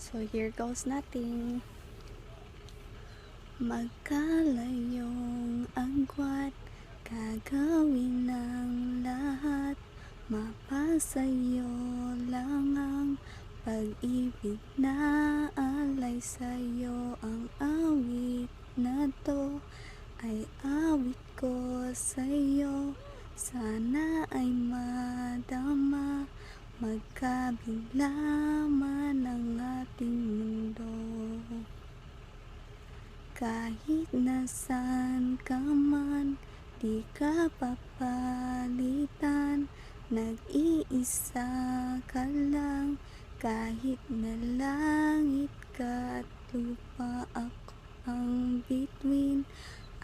So here goes natin. Magkalayong agwat, gagawin ng lahat, mapasayo lang ang pag-ibig na alay sa'yo. Ang awit na to ay awit ko sa'yo, sana ay madama, magkabigla man ang ating mundo. Kahit nasaan ka man, di ka papalitan, nag-iisa ka lang. Kahit na langit ka at lupa, ako ang bituin,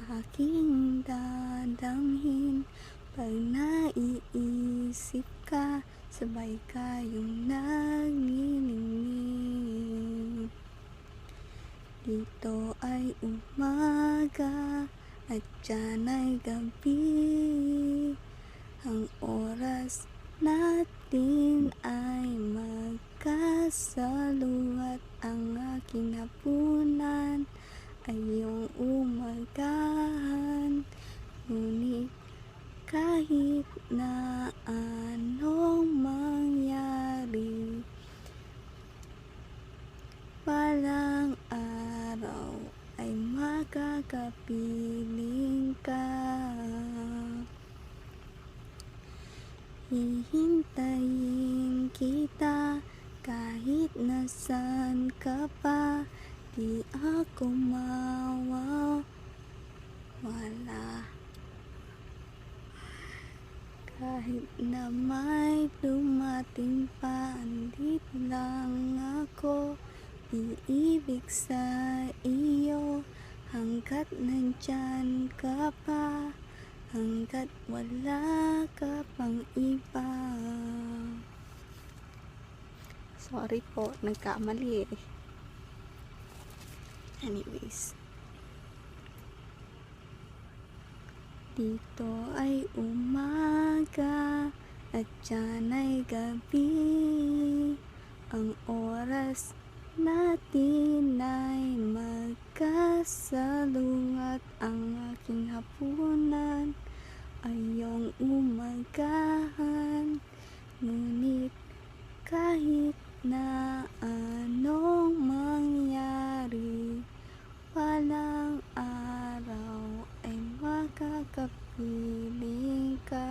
aking dadamhin. Pag naiisip ka, sabay kayong nagnginingning. Dito ay umaga at dyan ay gabi, ang oras natin ay magkasaluhat. Ang aking hapunan ay iyong umagahan, ngunit kahit na anong mangyari, walang araw ay makakapiling ka. Hihintayin kita kahit nasaan ka pa, di ako mawawala. Kahit na may dumating pa, andito lang ako, iibig sa iyo, hanggat nandyan ka pa, hanggat wala ka pang iba. Sorry po, nagkamali eh. Anyways, dito ay umaga at dyan ay gabi, ang oras natin ay magkasalungat. Ang aking hapunan ay iyong umagahan, ngunit kahit na anong mangyari, walang araw ay makakapiling ka.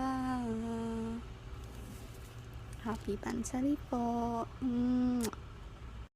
Happy Pansari po.